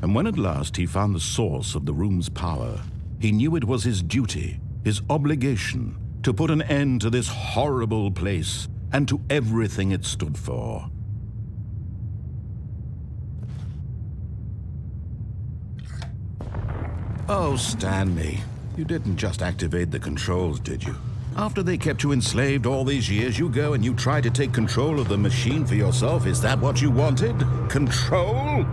And when at last he found the source of the room's power, he knew it was his duty, his obligation, to put an end to this horrible place and to everything it stood for. Oh, Stanley, you didn't just activate the controls, did you? After they kept you enslaved all these years, you go and you try to take control of the machine for yourself. Is that what you wanted? Control?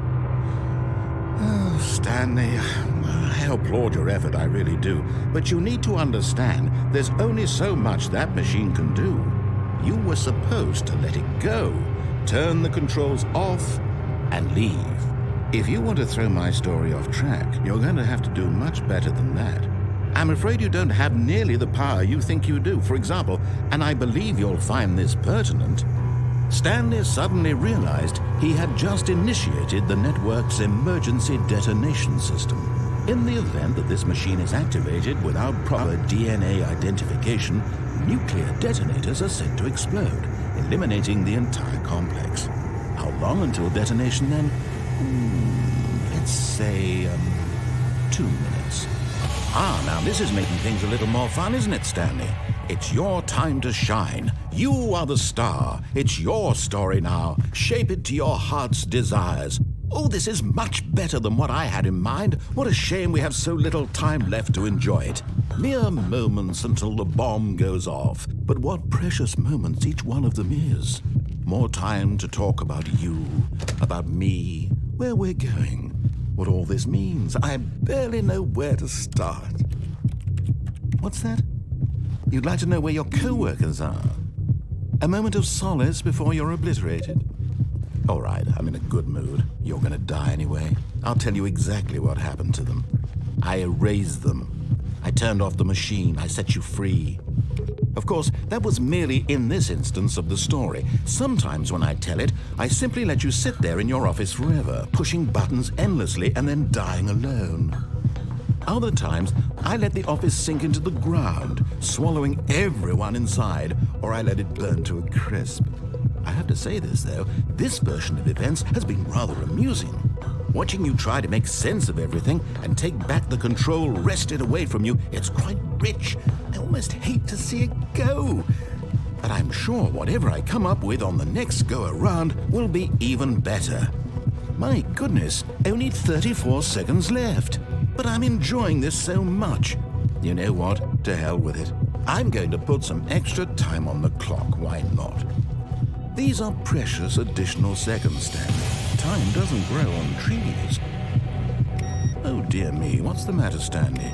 Oh, Stanley, I applaud your effort, I really do. But you need to understand, there's only so much that machine can do. You were supposed to let it go, turn the controls off, and leave. If you want to throw my story off track, you're going to have to do much better than that. I'm afraid you don't have nearly the power you think you do. For example, and I believe you'll find this pertinent, Stanley suddenly realized he had just initiated the network's emergency detonation system. In the event that this machine is activated without proper DNA identification, nuclear detonators are said to explode, eliminating the entire complex. How long until detonation then? Let's say 2 minutes. Now this is making things a little more fun, isn't it, Stanley? It's your time to shine. You are the star. It's your story now. Shape it to your heart's desires. Oh, this is much better than what I had in mind. What a shame we have so little time left to enjoy it. Mere moments until the bomb goes off. But what precious moments each one of them is. More time to talk about you, about me, where we're going, what all this means. I barely know where to start. What's that? You'd like to know where your co-workers are? A moment of solace before you're obliterated? All right, I'm in a good mood. You're gonna die anyway. I'll tell you exactly what happened to them. I erased them. I turned off the machine. I set you free. Of course, that was merely in this instance of the story. Sometimes when I tell it, I simply let you sit there in your office forever, pushing buttons endlessly and then dying alone. Other times, I let the office sink into the ground, swallowing everyone inside, or I let it burn to a crisp. I have to say this, though, this version of events has been rather amusing. Watching you try to make sense of everything and take back the control wrested away from you, it's quite rich. I almost hate to see it go. But I'm sure whatever I come up with on the next go-around will be even better. My goodness, only 34 seconds left. But I'm enjoying this so much. You know what? To hell with it. I'm going to put some extra time on the clock. Why not? These are precious additional seconds, Stanley. Time doesn't grow on trees. Oh dear me, what's the matter, Stanley?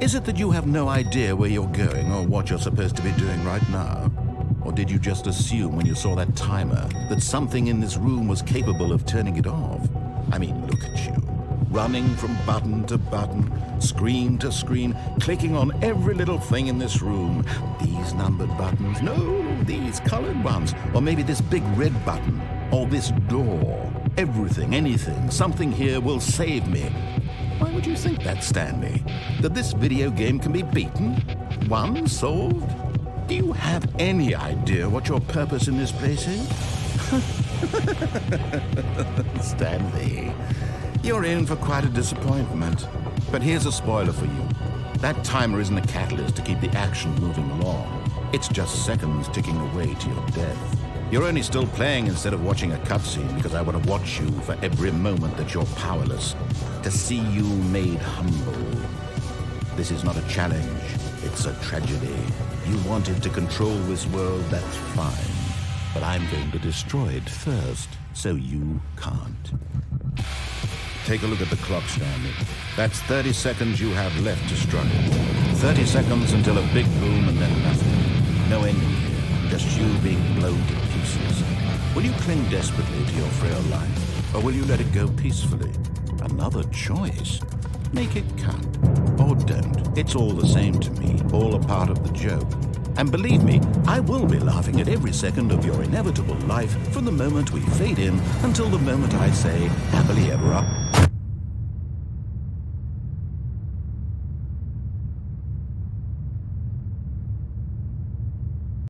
Is it that you have no idea where you're going or what you're supposed to be doing right now? Or did you just assume when you saw that timer that something in this room was capable of turning it off? I mean, look at you. Running from button to button, screen to screen, clicking on every little thing in this room. These numbered buttons, no, these colored ones. Or maybe this big red button, or this door. Everything, anything, something here will save me. Why would you think that, Stanley? That this video game can be beaten? Won? Solved? Do you have any idea what your purpose in this place is? Stanley, you're in for quite a disappointment. But here's a spoiler for you. That timer isn't a catalyst to keep the action moving along. It's just seconds ticking away to your death. You're only still playing instead of watching a cutscene because I want to watch you for every moment that you're powerless. To see you made humble. This is not a challenge. It's a tragedy. You wanted to control this world, that's fine. But I'm going to destroy it first, so you can't. Take a look at the clock, Stanley. That's 30 seconds you have left to struggle. 30 seconds until a big boom and then nothing. No ending here, just you being blown to pieces. Will you cling desperately to your frail life, or will you let it go peacefully? Another choice. Make it count, or don't. It's all the same to me, all a part of the joke. And believe me, I will be laughing at every second of your inevitable life from the moment we fade in until the moment I say, happily ever after.